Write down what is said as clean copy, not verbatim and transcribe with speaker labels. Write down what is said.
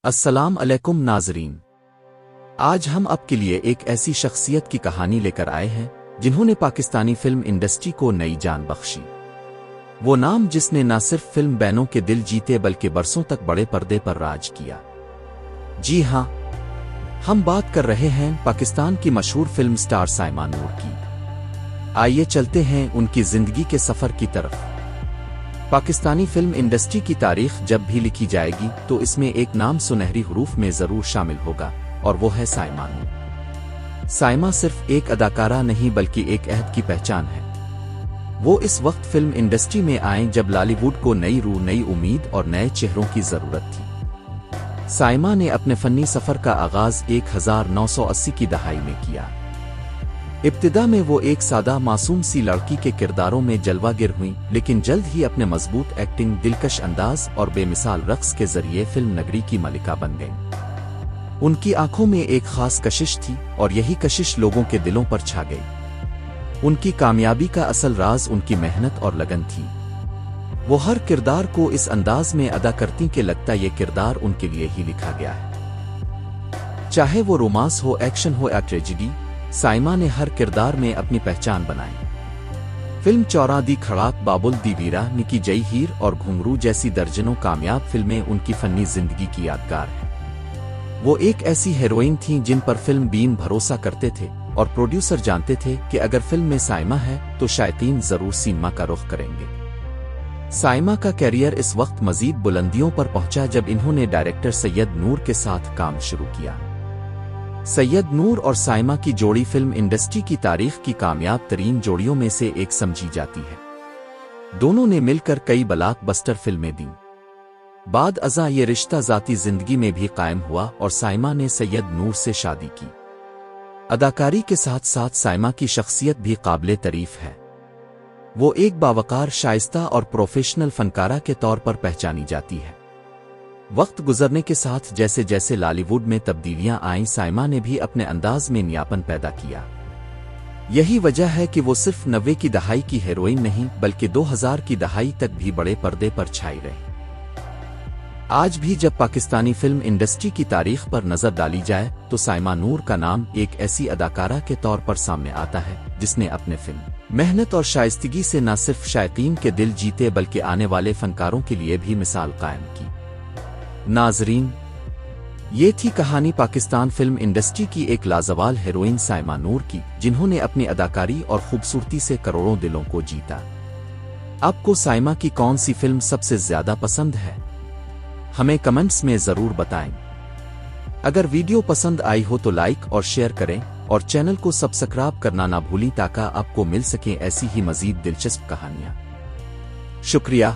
Speaker 1: السلام علیکم ناظرین، آج ہم آپ کے لیے ایک ایسی شخصیت کی کہانی لے کر آئے ہیں جنہوں نے پاکستانی فلم انڈسٹری کو نئی جان بخشی۔ وہ نام جس نے نہ صرف فلم بینوں کے دل جیتے بلکہ برسوں تک بڑے پردے پر راج کیا۔ جی ہاں، ہم بات کر رہے ہیں پاکستان کی مشہور فلم سٹار سائمہ نور کی۔ آئیے چلتے ہیں ان کی زندگی کے سفر کی طرف۔ پاکستانی فلم انڈسٹری کی تاریخ جب بھی لکھی جائے گی تو اس میں ایک نام سنہری حروف میں ضرور شامل ہوگا، اور وہ ہے سائمہ نور۔ سائمہ صرف ایک اداکارہ نہیں بلکہ ایک عہد کی پہچان ہے۔ وہ اس وقت فلم انڈسٹری میں آئیں جب لالی ووڈ کو نئی روح، نئی امید اور نئے چہروں کی ضرورت تھی۔ سائمہ نے اپنے فنی سفر کا آغاز 1980 کی دہائی میں کیا۔ ابتدا میں وہ ایک سادہ معصوم سی لڑکی کے کرداروں میں جلوہ گر ہوئیں، لیکن جلد ہی اپنے مضبوط ایکٹنگ، دلکش انداز اور بے مثال رقص کے ذریعے فلم نگری کی ملکہ بن گئیں۔ ان کی آنکھوں میں ایک خاص کشش تھی اور یہی کشش لوگوں کے دلوں پر چھا گئی۔ ان کی کامیابی کا اصل راز ان کی محنت اور لگن تھی۔ وہ ہر کردار کو اس انداز میں ادا کرتی کہ لگتا یہ کردار ان کے لیے ہی لکھا گیا ہے۔ چاہے وہ رومانس ہو، ایکشن ہو یا ٹریجڈی، سائمہ نے ہر کردار میں اپنی پہچان بنائی۔ فلم چوراں دی کھڑاک، بابل دی ویرا، نکی جئی ہیر اور گھنگرو جیسی درجنوں کامیاب فلمیں ان کی فنی زندگی کی یادگار ہیں۔ وہ ایک ایسی ہیروئن تھیں جن پر فلم بین بھروسہ کرتے تھے اور پروڈیوسر جانتے تھے کہ اگر فلم میں سائمہ ہے تو شائقین ضرور سینما کا رخ کریں گے۔ سائمہ کا کیریئر اس وقت مزید بلندیوں پر پہنچا جب انہوں نے ڈائریکٹر سید نور کے ساتھ کام شروع کیا۔ سید نور اور سائمہ کی جوڑی فلم انڈسٹری کی تاریخ کی کامیاب ترین جوڑیوں میں سے ایک سمجھی جاتی ہے۔ دونوں نے مل کر کئی بلاک بسٹر فلمیں دیں۔ بعد ازاں یہ رشتہ ذاتی زندگی میں بھی قائم ہوا اور سائمہ نے سید نور سے شادی کی۔ اداکاری کے ساتھ ساتھ سائمہ کی شخصیت بھی قابل تعریف ہے۔ وہ ایک باوقار، شائستہ اور پروفیشنل فنکارہ کے طور پر پہچانی جاتی ہے۔ وقت گزرنے کے ساتھ جیسے جیسے لالی ووڈ میں تبدیلیاں آئیں، سائمہ نے بھی اپنے انداز میں نیاپن پیدا کیا۔ یہی وجہ ہے کہ وہ صرف 90 کی دہائی کی ہیروئن نہیں بلکہ 2000 کی دہائی تک بھی بڑے پردے پر چھائی رہی۔ آج بھی جب پاکستانی فلم انڈسٹری کی تاریخ پر نظر ڈالی جائے تو سائمہ نور کا نام ایک ایسی اداکارہ کے طور پر سامنے آتا ہے جس نے اپنے فلم، محنت اور شائستگی سے نہ صرف شائقین کے دل جیتے بلکہ آنے والے فنکاروں کے لیے بھی مثال قائم کی۔ ناظرین، یہ تھی کہانی پاکستان فلم انڈسٹری کی ایک لازوال ہیروئن سائمہ نور کی، جنہوں نے اپنی اداکاری اور خوبصورتی سے کروڑوں دلوں کو جیتا۔ آپ کو سائمہ کی کون سی فلم سب سے زیادہ پسند ہے؟ ہمیں کمنٹس میں ضرور بتائیں۔ اگر ویڈیو پسند آئی ہو تو لائک اور شیئر کریں اور چینل کو سبسکرائب کرنا نہ بھولیں تاکہ آپ کو مل سکیں ایسی ہی مزید دلچسپ کہانیاں۔ شکریہ۔